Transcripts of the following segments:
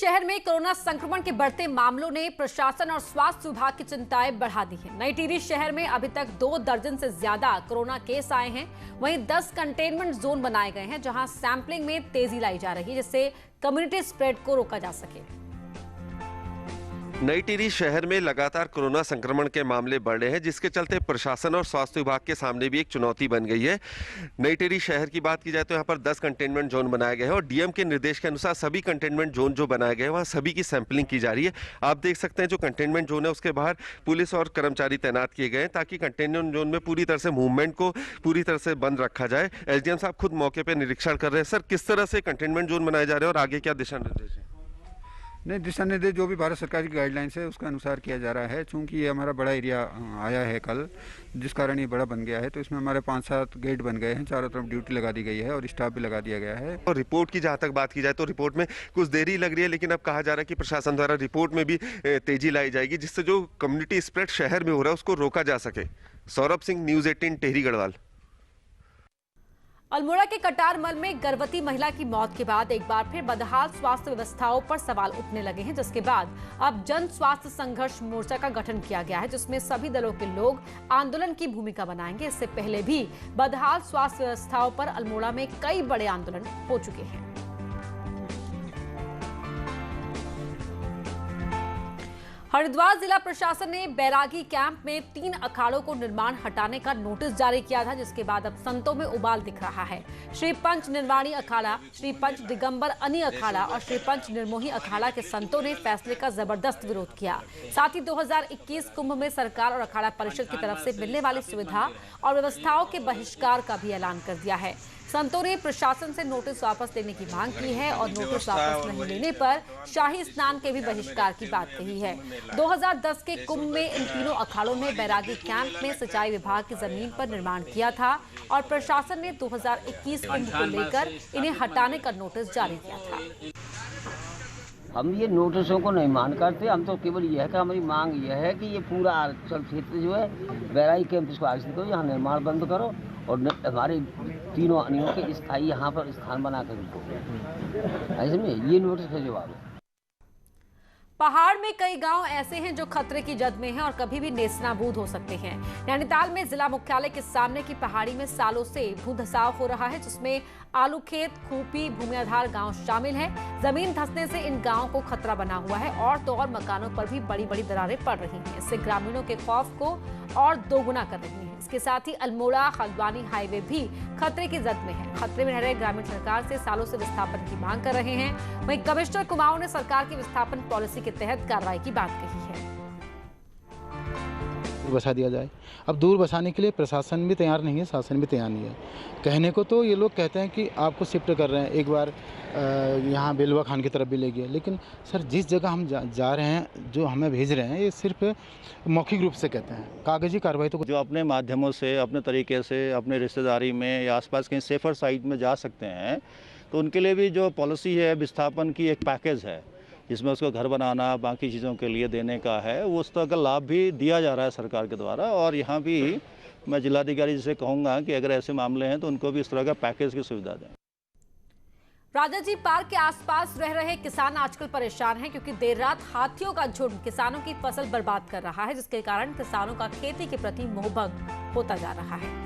शहर में कोरोना संक्रमण के बढ़ते मामलों ने प्रशासन और स्वास्थ्य विभाग की चिंताएं बढ़ा दी हैं। नई टिहरी शहर में अभी तक 2 दर्जन से ज्यादा कोरोना केस आए हैं। वहीं 10 कंटेनमेंट जोन बनाए गए हैं, जहां सैंपलिंग में तेजी लाई जा रही है, जिससे कम्युनिटी स्प्रेड को रोका जा सके। नई टिहरी शहर में लगातार कोरोना संक्रमण के मामले बढ़ रहे हैं, जिसके चलते प्रशासन और स्वास्थ्य विभाग के सामने भी एक चुनौती बन गई है। नई टिहरी शहर की बात की जाए तो यहाँ पर 10 कंटेनमेंट जोन बनाए गए हैं और डीएम के निर्देश के अनुसार सभी कंटेनमेंट जोन जो बनाए गए हैं वहाँ सभी की सैंपलिंग की जा रही है। आप देख सकते हैं जो कंटेनमेंट जोन है उसके बाहर पुलिस और कर्मचारी तैनात किए गए हैं ताकि कंटेनमेंट जोन में पूरी तरह से मूवमेंट को पूरी तरह से बंद रखा जाए। एसडीएम साहब खुद मौके पर निरीक्षण कर रहे हैं। सर, किस तरह से कंटेनमेंट जोन बनाए जा रहे हैं और आगे क्या दिशा निर्देश है? नहीं, दिशा निर्देश जो भी भारत सरकार की गाइडलाइंस है उसके अनुसार किया जा रहा है। चूंकि ये हमारा बड़ा एरिया आया है कल, जिस कारण ये बड़ा बन गया है, तो इसमें हमारे 5-7 गेट बन गए हैं, चारों तरफ ड्यूटी लगा दी गई है और स्टाफ भी लगा दिया गया है। और रिपोर्ट की जहां तक बात की जाए तो रिपोर्ट में कुछ देरी लग रही है, लेकिन अब कहा जा रहा है कि प्रशासन द्वारा रिपोर्ट में भी तेजी लाई जाएगी, जिससे जो कम्युनिटी स्प्रेड शहर में हो रहा है उसको रोका जा सके। सौरभ सिंह, न्यूज़ 18, टिहरी गढ़वाल। अल्मोड़ा के कटारमल में गर्भवती महिला की मौत के बाद एक बार फिर बदहाल स्वास्थ्य व्यवस्थाओं पर सवाल उठने लगे हैं, जिसके बाद अब जन स्वास्थ्य संघर्ष मोर्चा का गठन किया गया है, जिसमें सभी दलों के लोग आंदोलन की भूमिका बनाएंगे। इससे पहले भी बदहाल स्वास्थ्य व्यवस्थाओं पर अल्मोड़ा में कई बड़े आंदोलन हो चुके हैं। हरिद्वार जिला प्रशासन ने बैरागी कैंप में 3 अखाड़ों को निर्माण हटाने का नोटिस जारी किया था, जिसके बाद अब संतों में उबाल दिख रहा है। श्री पंच निर्वाणी अखाड़ा, श्री पंच दिगंबर अनि अखाड़ा और श्री पंच निर्मोही अखाड़ा के संतों ने फैसले का जबरदस्त विरोध किया। साथ ही 2021 कुंभ में सरकार और अखाड़ा परिषद की तरफ से मिलने वाली सुविधा और व्यवस्थाओं के बहिष्कार का भी ऐलान कर दिया है। संतों ने प्रशासन से नोटिस वापस लेने की मांग की है और नोटिस वापस नहीं लेने पर शाही स्नान के भी बहिष्कार की बात कही है। 2010 के कुंभ में इन तीनों अखाड़ों ने बैरागी कैंप में सिंचाई विभाग की जमीन पर निर्माण किया था और प्रशासन ने 2021 कुंभ को लेकर इन्हें हटाने का नोटिस जारी किया था। हम ये नोटिसों को नहीं मान करते, हम तो केवल यह है कि हमारी मांग यह है कि ये पूरा आरक्षण क्षेत्र जो है बैरागी कैंप इसको आरक्षित करो, यहाँ निर्माण बंद करो और हमारे तीनों अनियों के स्थायी यहाँ पर स्थान बनाकर दो। ऐसे में ये नोटिस का जवाब है। पहाड़ में कई गांव ऐसे हैं जो खतरे की जद में हैं और कभी भी नेस्तनाबूद हो सकते हैं। नैनीताल में जिला मुख्यालय के सामने की पहाड़ी में सालों से भूधसाव हो रहा है, जिसमें आलू खेत, खूपी, भूमि आधार गांव शामिल हैं। जमीन धंसने से इन गांवों को खतरा बना हुआ है और तो और मकानों पर भी बड़ी बड़ी दरारें पड़ रही हैं। इससे ग्रामीणों के खौफ को और दोगुना कर रही है। इसके साथ ही अल्मोड़ा हल्द्वानी हाईवे भी खतरे की जद में है। खतरे में रह रहे ग्रामीण सरकार से सालों से विस्थापन की मांग कर रहे हैं। वहीं कमिश्नर कुमाऊं ने सरकार की विस्थापन पॉलिसी के तहत कार्रवाई की बात कही है। बसा दिया जाए। अब दूर बसाने के लिए प्रशासन भी तैयार नहीं है, शासन भी तैयार नहीं है। कहने को तो ये लोग कहते हैं कि आपको शिफ्ट कर रहे हैं, एक बार यहाँ बेलवा खान की तरफ भी ले गए, लेकिन सर जिस जगह हम जा रहे हैं, जो हमें भेज रहे हैं, ये सिर्फ मौखिक रूप से कहते हैं। कागजी कार्रवाई तो जो अपने माध्यमों से, अपने तरीके से, अपने रिश्तेदारी में या आसपास कहीं सेफर साइड में जा सकते हैं, तो उनके लिए भी जो पॉलिसी है विस्थापन की एक पैकेज है, जिसमें उसको घर बनाना, बाकी चीज़ों के लिए देने का है, वो उस तरह का लाभ भी दिया जा रहा है सरकार के द्वारा। और यहाँ भी मैं जिलाधिकारी जी से कहूँगा कि अगर ऐसे मामले हैं तो उनको भी इस तरह का पैकेज की सुविधा दें। राजा जी पार्क के आसपास रह रहे किसान आजकल परेशान हैं, क्योंकि देर रात हाथियों का झुंड किसानों की फसल बर्बाद कर रहा है, जिसके कारण किसानों का खेती के प्रति मोहभंग होता जा रहा है।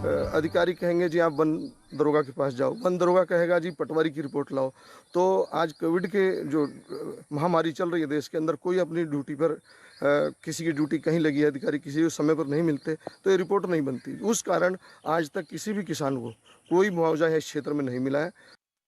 अधिकारी कहेंगे जी आप वन दरोगा के पास जाओ, वन दरोगा कहेगा जी पटवारी की रिपोर्ट लाओ। तो आज कोविड के जो महामारी चल रही है देश के अंदर, कोई अपनी ड्यूटी पर किसी की ड्यूटी कहीं लगी है, अधिकारी किसी को समय पर नहीं मिलते, तो ये रिपोर्ट नहीं बनती। उस कारण आज तक किसी भी किसान को कोई मुआवजा इस क्षेत्र में नहीं मिला है।